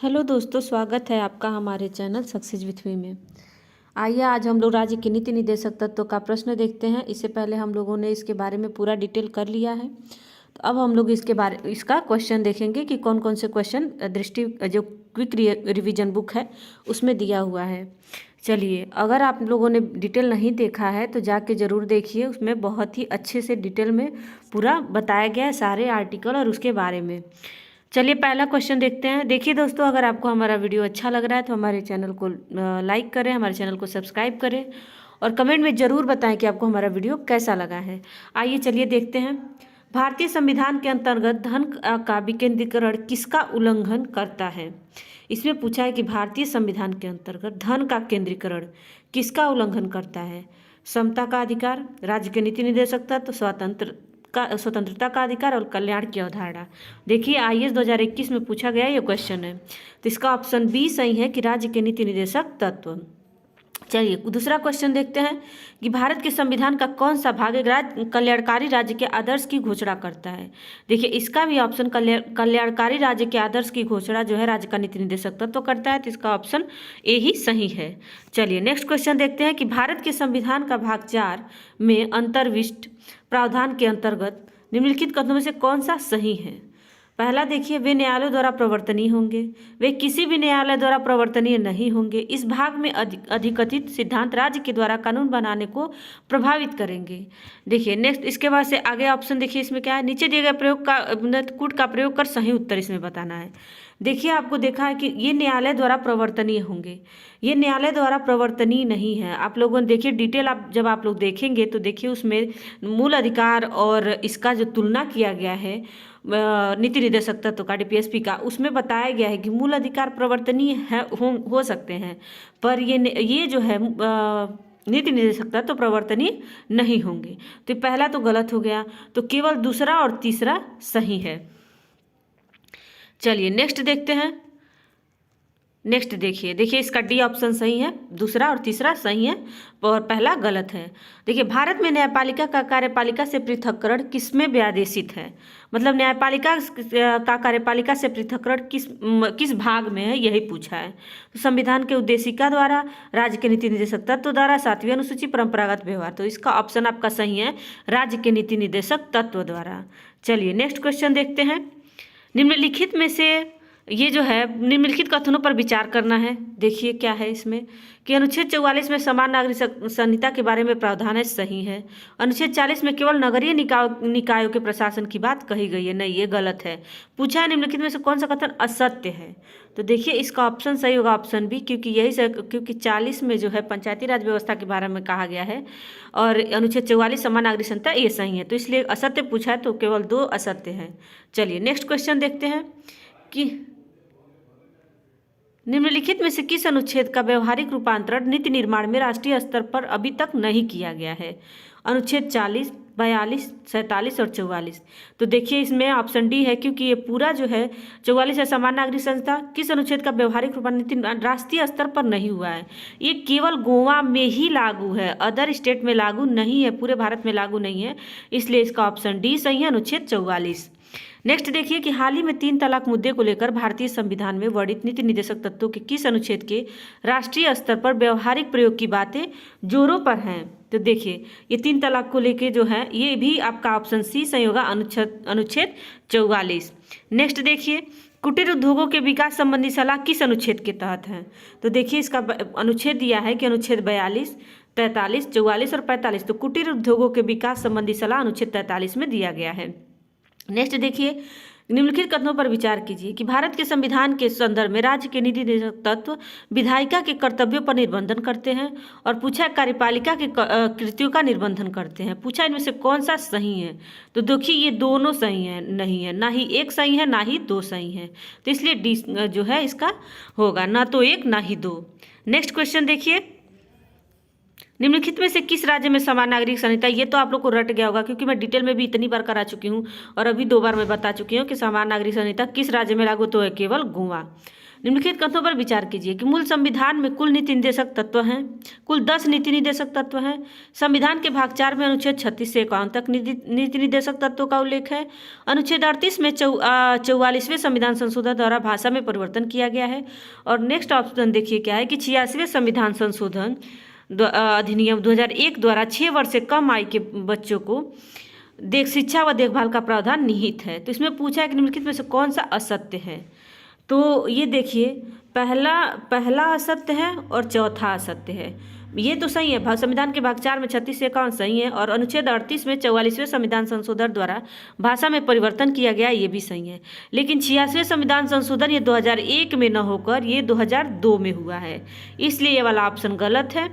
Hello दोस्तों, स्वागत है आपका हमारे चैनल सक्सेस विथ मी में। आइए आज हम लोग राज्य के नीति निर्देशक तत्व का प्रश्न देखते हैं। इससे पहले हम लोगों ने इसके बारे में पूरा डिटेल कर लिया है। तो अब हम लोग इसका क्वेश्चन देखेंगे कि कौन कौन से क्वेश्चन जो क्विक रिवीजन बुक है उसमें दिया हुआ है। चलिए, अगर आप लोगों ने डिटेल नहीं देखा है तो जाके ज़रूर देखिए। उसमें बहुत ही अच्छे से डिटेल में पूरा बताया गया है सारे आर्टिकल और उसके बारे में। चलिए पहला क्वेश्चन देखते हैं। देखिए दोस्तों, अगर आपको हमारा वीडियो अच्छा लग रहा है तो हमारे चैनल को लाइक करें, हमारे चैनल को सब्सक्राइब करें और कमेंट में ज़रूर बताएं कि आपको हमारा वीडियो कैसा लगा है। आइए चलिए देखते हैं। भारतीय संविधान के अंतर्गत धन का विकेंद्रीकरण किसका उल्लंघन करता है? इसमें पूछा है कि भारतीय संविधान के अंतर्गत धन का केंद्रीकरण किसका उल्लंघन करता है? समता का अधिकार, राज्य के नीति निर्देशक तत्व, स्वतंत्रता का अधिकार और कल्याण की अवधारणा। देखिए आईएएस 2021 में पूछा गया ये क्वेश्चन है, तो इसका ऑप्शन बी सही है कि राज्य के नीति निर्देशक तत्व। चलिए दूसरा क्वेश्चन देखते हैं कि भारत के संविधान का कौन सा भाग एक कल्याणकारी राज्य के आदर्श की घोषणा करता है? देखिए इसका भी ऑप्शन कल्याणकारी राज्य के आदर्श की घोषणा जो है राज्य का नीति निर्देशक तत्व करता है, तो इसका ऑप्शन ए ही सही है। चलिए नेक्स्ट क्वेश्चन देखते हैं कि भारत के संविधान का भाग 4 में अंतर्विष्ट प्रावधान के अंतर्गत निम्नलिखित कथनों में से कौन सा सही है? पहला देखिए, वे न्यायालय द्वारा प्रवर्तनीय होंगे, वे किसी भी न्यायालय द्वारा प्रवर्तनीय नहीं होंगे। इस भाग में अधिकथित सिद्धांत राज्य के द्वारा कानून बनाने को प्रभावित करेंगे। देखिए नेक्स्ट, इसके बाद से आगे ऑप्शन देखिए इसमें क्या है। नीचे दिए गए प्रयोग का कूट का प्रयोग कर सही उत्तर इसमें बताना है। देखिए आपको देखा है कि ये न्यायालय द्वारा प्रवर्तनीय होंगे, ये न्यायालय द्वारा प्रवर्तनीय नहीं है। आप लोगों ने देखिए डिटेल जब आप लोग देखेंगे तो देखिए उसमें मूल अधिकार और इसका जो तुलना किया गया है नीति निर्देशक तत्व का डीपीएसपी का, उसमें बताया गया है कि मूल अधिकार प्रवर्तनीय है हो सकते हैं, पर ये जो है नीति निर्देशक तत्व तो प्रवर्तनीय नहीं होंगे। तो पहला तो गलत हो गया, तो केवल दूसरा और तीसरा सही है। चलिए नेक्स्ट देखते हैं। नेक्स्ट देखिए इसका डी ऑप्शन सही है, दूसरा और तीसरा सही है और पहला गलत है। देखिए भारत में न्यायपालिका का कार्यपालिका से पृथक्करण किसमें व्यादेशित है? मतलब न्यायपालिका का कार्यपालिका से पृथक्करण किस भाग में है, यही पूछा है। तो संविधान के उद्देशिका द्वारा, राज्य के नीति निर्देशक तत्व द्वारा, 7वीं अनुसूची, परंपरागत व्यवहार। तो इसका ऑप्शन आपका सही है, राज्य के नीति निर्देशक तत्व द्वारा। चलिए नेक्स्ट क्वेश्चन देखते हैं। निम्नलिखित में से ये जो है निम्नलिखित कथनों पर विचार करना है। देखिए क्या है इसमें कि अनुच्छेद 44 में समान नागरिक संहिता के बारे में प्रावधान है, सही है। अनुच्छेद 40 में केवल नगरीय निकायों के प्रशासन की बात कही गई है, नहीं ये गलत है। पूछा है निम्नलिखित में से कौन सा कथन असत्य है? तो देखिए इसका ऑप्शन सही होगा, ऑप्शन बी, क्योंकि 40 में जो है पंचायती राज व्यवस्था के बारे में कहा गया है और अनुच्छेद 44 समान नागरिक संहिता ये सही है, तो इसलिए असत्य पूछा है, तो केवल 2 असत्य है। चलिए नेक्स्ट क्वेश्चन देखते हैं कि निम्नलिखित में से किस अनुच्छेद का व्यवहारिक रूपांतरण नीति निर्माण में राष्ट्रीय स्तर पर अभी तक नहीं किया गया है? अनुच्छेद 40, 42, 47 और 44। तो देखिए इसमें ऑप्शन डी है, क्योंकि ये पूरा जो है 44 है समान नागरिक संहिता, किस अनुच्छेद का व्यवहारिक रूपांतरण राष्ट्रीय स्तर पर नहीं हुआ है? ये केवल गोवा में ही लागू है, अदर स्टेट में लागू नहीं है, पूरे भारत में लागू नहीं है, इसलिए इसका ऑप्शन डी सही है, अनुच्छेद 44। नेक्स्ट देखिए कि हाल ही में 3 तलाक मुद्दे को लेकर भारतीय संविधान में वर्णित नीति निर्देशक तत्वों के किस अनुच्छेद के राष्ट्रीय स्तर पर व्यवहारिक प्रयोग की बातें जोरों पर हैं? तो देखिए ये 3 तलाक को लेके जो है ये भी आपका ऑप्शन सी सही होगा, अनुच्छेद 44। नेक्स्ट देखिए कुटीर उद्योगों के विकास संबंधी सलाह किस अनुच्छेद के तहत है? तो देखिए इसका अनुच्छेद दिया है कि अनुच्छेद 42, 43, 44 और 45। तो कुटीर उद्योगों के विकास संबंधी सलाह अनुच्छेद 43 में दिया गया है। नेक्स्ट देखिए निम्नलिखित कथनों पर विचार कीजिए कि भारत के संविधान के संदर्भ में राज्य के नीति निर्देशक तत्व विधायिका के कर्तव्यों पर निर्बंधन करते हैं और पूछा कार्यपालिका के कृतियों का निर्बंधन करते हैं। पूछा इनमें से कौन सा सही है? तो देखिए ये दोनों सही है, नहीं है, ना ही एक सही है ना ही 2 सही है, तो इसलिए डी जो है इसका होगा ना तो 1 ना ही 2। नेक्स्ट क्वेश्चन देखिए, निम्नलिखित में से किस राज्य में समान नागरिक संहिता, ये तो आप लोग को रट गया होगा क्योंकि मैं डिटेल में भी इतनी बार करा चुकी हूँ और अभी 2 बार मैं बता चुकी हूँ कि समान नागरिक संहिता किस राज्य में लागू, तो है केवल गोवा। निम्नलिखित कथनों पर विचार कीजिए कि मूल संविधान में कुल नीति निर्देशक तत्व हैं, कुल 10 नीति निर्देशक तत्व हैं। संविधान के भाग 4 में अनुच्छेद 36 से 51 तक नीति निर्देशक तत्वों का उल्लेख है। अनुच्छेद 38 में 44वें संविधान संशोधन द्वारा भाषा में परिवर्तन किया गया है। और नेक्स्ट ऑप्शन देखिए क्या है कि 86वें संविधान संशोधन अधिनियम 2001 द्वारा 6 वर्ष से कम आयु के बच्चों को शिक्षा व देखभाल का प्रावधान निहित है। तो इसमें पूछा है कि निम्नलिखित में से कौन सा असत्य है। तो ये देखिए, पहला असत्य है और चौथा असत्य है। ये तो सही है, संविधान के भाग 4 में 36 से 51 सही है, और अनुच्छेद 38 में 44वें संविधान संशोधन द्वारा भाषा में परिवर्तन किया गया, ये भी सही है। लेकिन 86वें संविधान संशोधन ये 2001 में न होकर ये 2002 में हुआ है, इसलिए ये वाला ऑप्शन गलत है।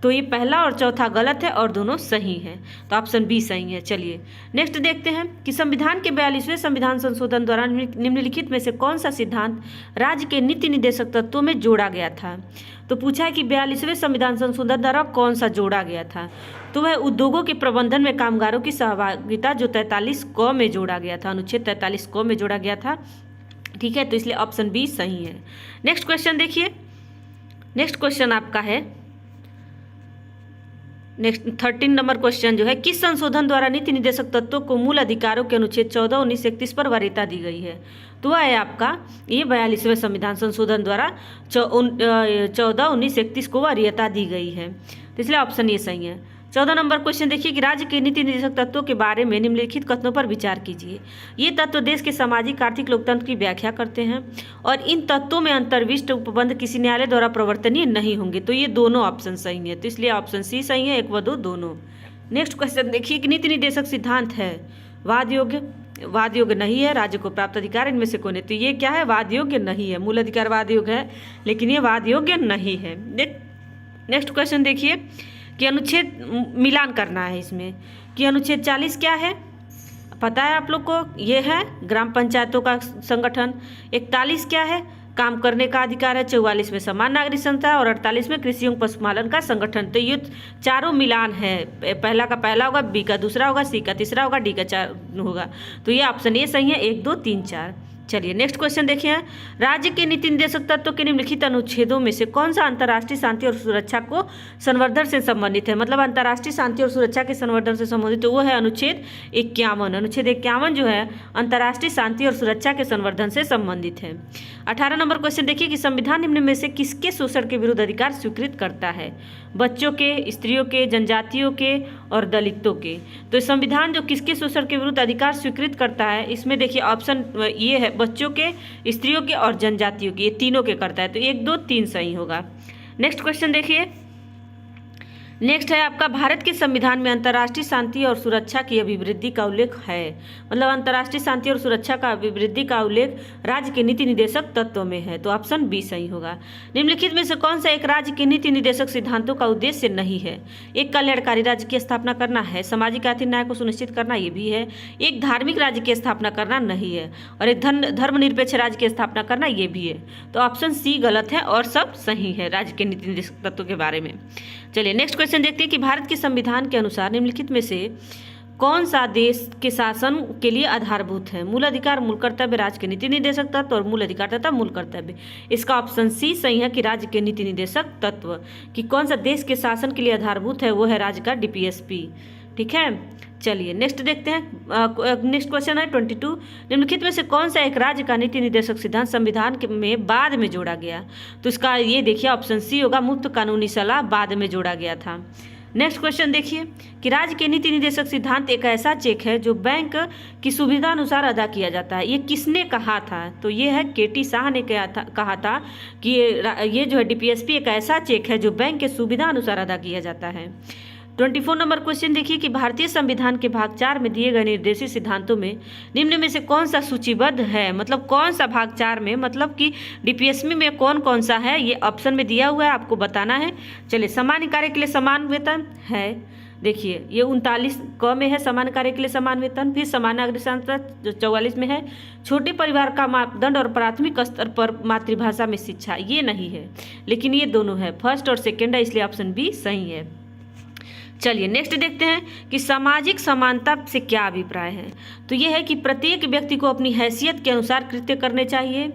तो ये पहला और चौथा गलत है और दोनों सही है, तो ऑप्शन बी सही है। चलिए नेक्स्ट देखते हैं कि संविधान के 42वें संविधान संशोधन द्वारा निम्नलिखित में से कौन सा सिद्धांत राज्य के नीति निर्देशक तत्वों में जोड़ा गया था। तो पूछा है कि 42वें संविधान संशोधन द्वारा कौन सा जोड़ा गया था। तो वह उद्योगों के प्रबंधन में कामगारों की सहभागिता जो 43 क में जोड़ा गया था, अनुच्छेद 43 क में जोड़ा गया था। ठीक है, तो इसलिए ऑप्शन बी सही है। नेक्स्ट क्वेश्चन देखिए, नेक्स्ट क्वेश्चन आपका है नेक्स्ट 13 नंबर क्वेश्चन जो है, किस संशोधन द्वारा नीति निर्देशक तत्वों को मूल अधिकारों के अनुच्छेद 14, 19, 31 पर वरीयता दी गई है। तो वह है आपका ये 42वें संविधान संशोधन द्वारा 14, 19, 31 को वरीयता दी गई है, तो इसलिए ऑप्शन ये सही है। 14 नंबर क्वेश्चन देखिए कि राज्य के नीति निर्देशक तत्वों के बारे में निम्नलिखित कथनों पर विचार कीजिए। ये तत्व देश के सामाजिक आर्थिक लोकतंत्र की व्याख्या करते हैं और इन तत्वों में अंतर्विष्ट उपबंध किसी न्यायालय द्वारा प्रवर्तनीय नहीं होंगे। तो ये दोनों ऑप्शन सही है, तो इसलिए ऑप्शन सी सही है, 1 व 2 दोनों। नेक्स्ट क्वेश्चन देखिए कि नीति निर्देशक सिद्धांत है वाद योग्य नहीं है, राज्य को प्राप्त अधिकार इनमें से कौन है। तो ये क्या है, वाद योग्य नहीं है। मूल अधिकार वाद योग्य है, लेकिन ये वाद योग्य नहीं है। नेक्स्ट क्वेश्चन देखिए कि अनुच्छेद मिलान करना है इसमें कि अनुच्छेद 40 क्या है, पता है आप लोग को, ये है ग्राम पंचायतों का संगठन। 41 क्या है, काम करने का अधिकार है। 44 में समान नागरिक संस्था और 48 में कृषि एवं पशुपालन का संगठन। तो ये चारों मिलान है, पहला का पहला होगा, बी का दूसरा होगा, सी का तीसरा होगा, डी का 4 होगा। तो ये ऑप्शन ए सही है, 1, 2, 3, 4। चलिए नेक्स्ट क्वेश्चन देखिए, राज्य के नीति निर्देशक तत्वों के निम्नलिखित अनुच्छेदों में से कौन सा अंतर्राष्ट्रीय शांति और सुरक्षा को संवर्धन से संबंधित है। मतलब अंतर्राष्ट्रीय शांति और सुरक्षा के संवर्धन से संबंधित, तो वो है अनुच्छेद 51। अनुच्छेद 51 जो है अंतर्राष्ट्रीय शांति और सुरक्षा के संवर्धन से संबंधित है। 18 नंबर क्वेश्चन देखिए कि संविधान निम्न में से किसके शोषण के विरुद्ध अधिकार स्वीकृत करता है। बच्चों के, स्त्रियों के, जनजातियों के और दलितों के। तो संविधान जो किसके शोषण के विरुद्ध अधिकार स्वीकृत करता है, इसमें देखिए ऑप्शन ये है, बच्चों के, स्त्रियों के और जनजातियों के, ये तीनों के करता है। तो 1, 2, 3 सही होगा। नेक्स्ट क्वेश्चन देखिए, नेक्स्ट है आपका, भारत के संविधान में अंतर्राष्ट्रीय शांति और सुरक्षा की अभिवृद्धि का उल्लेख है। मतलब अंतर्राष्ट्रीय शांति और सुरक्षा का अभिवृद्धि का उल्लेख राज्य के नीति निर्देशक तत्वों में है, तो ऑप्शन बी सही होगा। निम्नलिखित में से कौन सा एक राज्य के नीति निर्देशक सिद्धांतों का उद्देश्य नहीं है। एक कल्याणकारी राज्य की स्थापना करना है, सामाजिक आर्थिक न्याय को सुनिश्चित करना ये भी है, एक धार्मिक राज्य की स्थापना करना नहीं है, और एक धर्मनिरपेक्ष राज्य की स्थापना करना ये भी है। तो ऑप्शन सी गलत है और सब सही है राज्य के नीति निर्देशक तत्वों के बारे में। चलिए नेक्स्ट क्वेश्चन देखते हैं कि भारत के संविधान के अनुसार निम्नलिखित में से कौन सा देश के शासन के लिए आधारभूत है। मूल अधिकार, मूल कर्तव्य, राज्य के नीति निर्देशक तत्व और मूल अधिकार तथा मूल कर्तव्य। इसका ऑप्शन सी सही है कि राज्य के नीति निर्देशक तत्व, कि कौन सा देश के शासन के लिए आधारभूत है, वो है राज्य का डीपीएसपी। ठीक है, चलिए नेक्स्ट देखते हैं। नेक्स्ट क्वेश्चन है 22, निम्नलिखित में से कौन सा एक राज्य का नीति निर्देशक सिद्धांत संविधान में बाद में जोड़ा गया। तो इसका ये देखिए ऑप्शन सी होगा, मुफ्त कानूनी सलाह बाद में जोड़ा गया था। नेक्स्ट क्वेश्चन देखिए कि राज्य के नीति निर्देशक सिद्धांत एक ऐसा चेक है जो बैंक की सुविधा अनुसार अदा किया जाता है। ये किसने कहा था, तो ये है केटी शाह ने कहा था कि ये जो है डीपीएसपी एक ऐसा चेक है जो बैंक के सुविधा अनुसार अदा किया जाता है। 24 नंबर क्वेश्चन देखिए कि भारतीय संविधान के भाग 4 में दिए गए निर्देशित सिद्धांतों में निम्न में से कौन सा सूचीबद्ध है। मतलब कौन सा भाग 4 में, मतलब कि डीपीएसपी में कौन कौन सा है, ये ऑप्शन में दिया हुआ है, आपको बताना है। चलिए, सामान्य कार्य के लिए समान वेतन है, देखिए ये 39 क में है, सामान्य कार्य के लिए समान वेतन। फिर समान नागरिक संस्था जो 44 में है, छोटे परिवार का मापदंड और प्राथमिक स्तर पर मातृभाषा में शिक्षा, ये नहीं है, लेकिन ये दोनों है, फर्स्ट और सेकेंड है, इसलिए ऑप्शन बी सही है। चलिए नेक्स्ट देखते हैं कि सामाजिक समानता से क्या अभिप्राय है। तो यह है कि प्रत्येक व्यक्ति को अपनी हैसियत के अनुसार कृत्य करने चाहिए,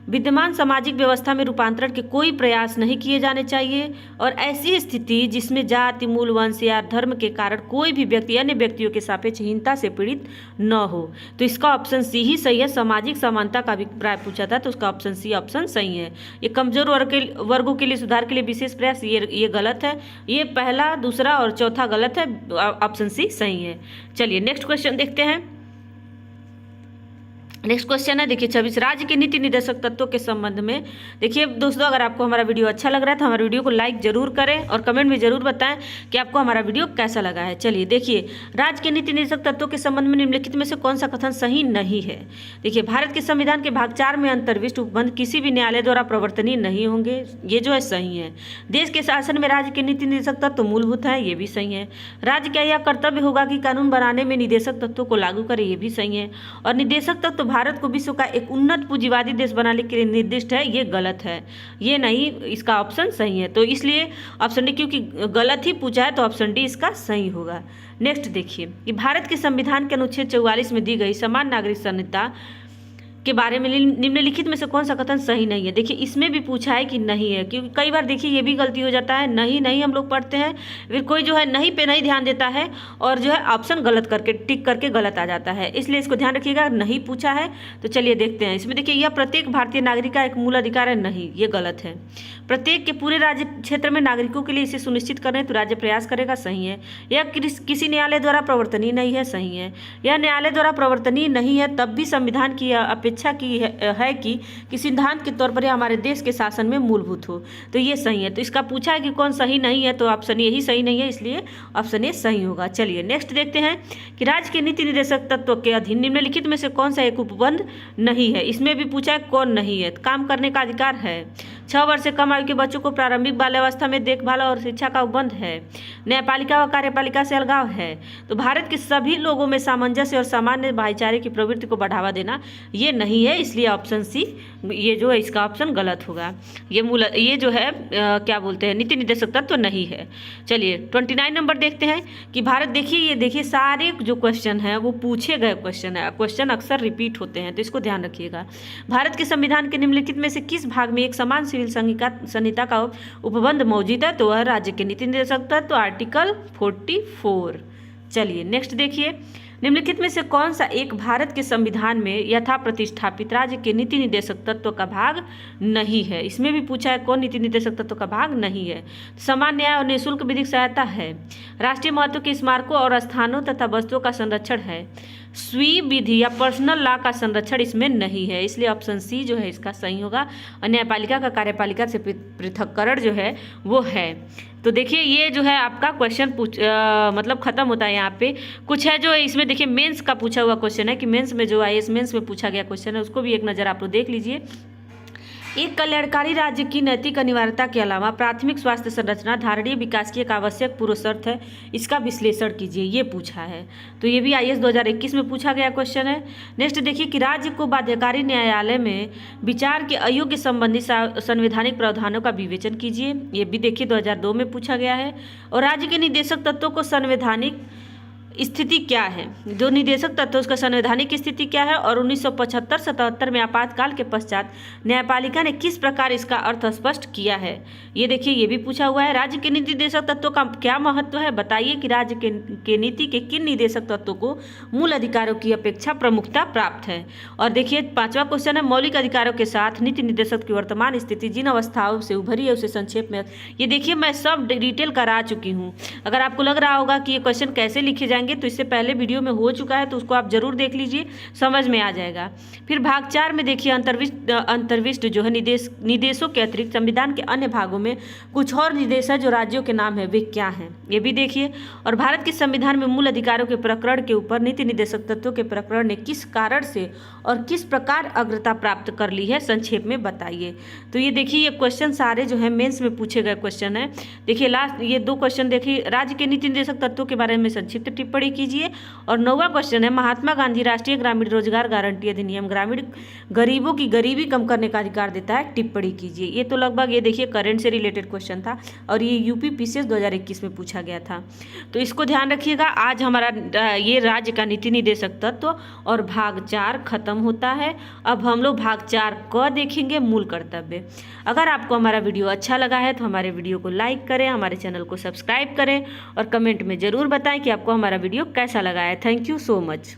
विद्यमान सामाजिक व्यवस्था में रूपांतरण के कोई प्रयास नहीं किए जाने चाहिए, और ऐसी स्थिति जिसमें जाति, मूल, वंश या धर्म के कारण कोई भी व्यक्ति अन्य व्यक्तियों के सापेक्ष हीनता से पीड़ित न हो। तो इसका ऑप्शन सी ही सही है। सामाजिक समानता का अभिप्राय पूछा था तो उसका ऑप्शन सी ऑप्शन सही है। ये कमजोर वर्गों के लिए सुधार के लिए विशेष प्रयास, ये गलत है। ये पहला, दूसरा और चौथा गलत है, ऑप्शन सी सही है। चलिए नेक्स्ट क्वेश्चन देखते हैं। नेक्स्ट क्वेश्चन है, देखिए 26, राज्य के नीति निर्देशक तत्वों के संबंध में। देखिए दोस्तों, अगर आपको हमारा वीडियो अच्छा लग रहा है तो हमारे वीडियो को लाइक जरूर करें और कमेंट में जरूर बताएं कि आपको हमारा वीडियो कैसा लगा है। चलिए देखिए, राज्य के नीति निर्देशक तत्वों के संबंध में निम्नलिखित में से कौन सा कथन सही नहीं है। देखिए, भारत के संविधान के भाग 4 में अंतर्विष्ट उपबंध किसी भी न्यायालय द्वारा प्रवर्तनीय नहीं होंगे, ये जो है सही है। देश के शासन में राज्य के नीति निर्देशक तत्व मूलभूत है, ये भी सही है। राज्य का यह कर्तव्य होगा कि कानून बनाने में निदेशक तत्वों को लागू करे, ये भी सही है। और निदेशक तत्व भारत को विश्व का एक उन्नत पूंजीवादी देश बनाने के लिए निर्दिष्ट है, ये गलत है, ये नहीं, इसका ऑप्शन सही है। तो इसलिए ऑप्शन डी, क्योंकि गलत ही पूछा है तो ऑप्शन डी इसका सही होगा। नेक्स्ट देखिए कि भारत के संविधान के अनुच्छेद 44 में दी गई समान नागरिक संहिता के बारे में निम्नलिखित में से कौन सा कथन सही नहीं है। देखिए इसमें भी पूछा है कि नहीं है, क्योंकि कई बार देखिए ये भी गलती हो जाता है, नहीं नहीं हम लोग पढ़ते हैं, फिर कोई जो है नहीं पे नहीं ध्यान देता है और जो है ऑप्शन गलत करके टिक करके गलत आ जाता है, इसलिए इसको ध्यान रखिएगा। नहीं पूछा है तो चलिए देखते हैं। इसमें देखिए, यह प्रत्येक भारतीय नागरिक का एक मूल अधिकार है, नहीं, ये गलत है। प्रत्येक के पूरे राज्य क्षेत्र में नागरिकों के लिए इसे सुनिश्चित करें तो राज्य प्रयास करेगा, सही है। यह किसी न्यायालय द्वारा प्रवर्तनीय नहीं है, सही है। यह न्यायालय द्वारा प्रवर्तनीय नहीं है तब भी संविधान की अपेक्षा की है कि सिद्धांत के तौर पर यह हमारे देश के शासन में मूलभूत हो, तो ये सही है। तो इसका पूछा है कि कौन सही नहीं है, तो ऑप्शन यही सही नहीं है, इसलिए ऑप्शन ए सही होगा। चलिए नेक्स्ट देखते हैं कि राज्य के नीति निर्देशक तत्व के अधीन निम्नलिखित में से कौन सा एक उपबंध नहीं है। इसमें भी पूछा है कौन नहीं है। काम करने का अधिकार है, 6 वर्ष से कम आयु के बच्चों को प्रारंभिक बाल्यावस्था में देखभाल और शिक्षा का उपबंध है, न्यायपालिका व कार्यपालिका से अलगाव है, तो भारत के सभी लोगों में सामंजस्य और सामान्य भाईचारे की प्रवृत्ति को बढ़ावा देना, ये नहीं है, इसलिए ऑप्शन सी ये जो है इसका ऑप्शन गलत होगा। ये जो है क्या बोलते हैं, नीति निर्देशक तत्व नहीं है। चलिए 29 नंबर देखते हैं कि भारत, देखिए ये देखिए सारे जो क्वेश्चन है वो पूछे गए क्वेश्चन है, क्वेश्चन अक्सर रिपीट होते हैं, तो इसको ध्यान रखिएगा। भारत के संविधान के निम्नलिखित में से किस भाग में एक समान सिविल संहिता का उपबंध मौजूद है, तो वह राज्य के नीति निर्देशक तत्व आर्टिकल 44। चलिए नेक्स्ट देखिए, निम्नलिखित में से कौन सा एक भारत के संविधान में यथा प्रतिष्ठापित राज्य के नीति निर्देशक तत्व का भाग नहीं है। इसमें भी पूछा है कौन नीति निर्देशक तत्व का भाग नहीं है। समान न्याय और निःशुल्क विधिक सहायता है, राष्ट्रीय महत्व के स्मारकों और स्थानों तथा वस्तुओं का संरक्षण है, स्वीय विधि या पर्सनल लॉ का संरक्षण इसमें नहीं है, इसलिए ऑप्शन सी जो है इसका सही होगा। और न्यायपालिका का कार्यपालिका से पृथक्करण जो है वो है। तो देखिए ये जो है आपका क्वेश्चन मतलब खत्म होता है। यहाँ पे कुछ है जो इसमें देखिए मेंस का पूछा हुआ क्वेश्चन है कि मेंस में जो IAS मेंस में पूछा गया क्वेश्चन है उसको भी एक नज़र आप लोग देख लीजिए। एक कल्याणकारी राज्य की नैतिक अनिवार्यता के अलावा प्राथमिक स्वास्थ्य संरचना धारणीय विकास की एक आवश्यक पूर्व शर्त है, इसका विश्लेषण कीजिए, ये पूछा है। तो ये भी IAS 2021 में पूछा गया क्वेश्चन है। नेक्स्ट देखिए कि राज्य को बाध्यकारी न्यायालय में विचार के अयोग्य संबंधी संवैधानिक प्रावधानों का विवेचन कीजिए, ये भी देखिए 2002 में पूछा गया है। और राज्य के निदेशक तत्वों को संवैधानिक स्थिति क्या है, जो निदेशक तत्व उसका संवैधानिक स्थिति क्या है, और 1975-77 में आपातकाल के पश्चात न्यायपालिका ने किस प्रकार इसका अर्थ स्पष्ट किया है, ये देखिए ये भी पूछा हुआ है। राज्य के निदेशक तत्वों का क्या महत्व है, बताइए कि राज्य के नीति के किन निदेशक तत्वों को मूल अधिकारों की अपेक्षा प्रमुखता प्राप्त है। और देखिए 5वां क्वेश्चन है, मौलिक अधिकारों के साथ नीति निर्देशक की वर्तमान स्थिति जिन अवस्थाओं से उभरी है उसे संक्षेप में, ये देखिए मैं सब डिटेल करा चुकी हूँ। अगर आपको लग रहा होगा कि ये क्वेश्चन कैसे लिखे जाएंगे तो इससे पहले वीडियो में हो चुका है, तो उसको आप जरूर देख लीजिए, समझ में आ जाएगा। फिर भाग 4 में देखिए अंतर्विष्ट जो है निदेशों के अतिरिक्त संविधान के अन्य भागों में कुछ और निर्देश है जो राज्यों के नाम है, वे क्या हैं ये भी देखिए। और भारत के संविधान में मूल अधिकारों के प्रकरण के ऊपर नीति निर्देशक तत्वों के प्रकरण ने किस कारण से और किस प्रकार अग्रता प्राप्त कर ली है, संक्षेप में बताइए। तो ये देखिए ये क्वेश्चन सारे जो है मेंस में पूछे गए क्वेश्चन है। देखिए लास्ट ये 2 क्वेश्चन देखिए, राज्य के नीति निर्देशक तत्वों के बारे में संक्षिप्त टिप्पणी टिप्पणी कीजिए। और 9वां क्वेश्चन है, महात्मा गांधी राष्ट्रीय ग्रामीण रोजगार गारंटी अधिनियम ग्रामीण गरीबों की गरीबी कम करने का अधिकार देता है, टिप्पणी कीजिए। ये तो लगभग ये देखिए करंट से रिलेटेड क्वेश्चन था और ये यूपी पीसीएस 2021 में पूछा गया था। तो इसको ध्यान रखिएगा। आज हमारा ये राज्य का नीति निर्देशक तत्व और भाग 4 खत्म होता है। अब हम लोग भाग 4 क देखेंगे, मूल कर्तव्य। अगर आपको हमारा वीडियो अच्छा लगा है तो हमारे वीडियो को लाइक करें, हमारे चैनल को सब्सक्राइब करें और कमेंट में ज़रूर बताएं कि आपको हमारा वीडियो कैसा लगा है। Thank you so much.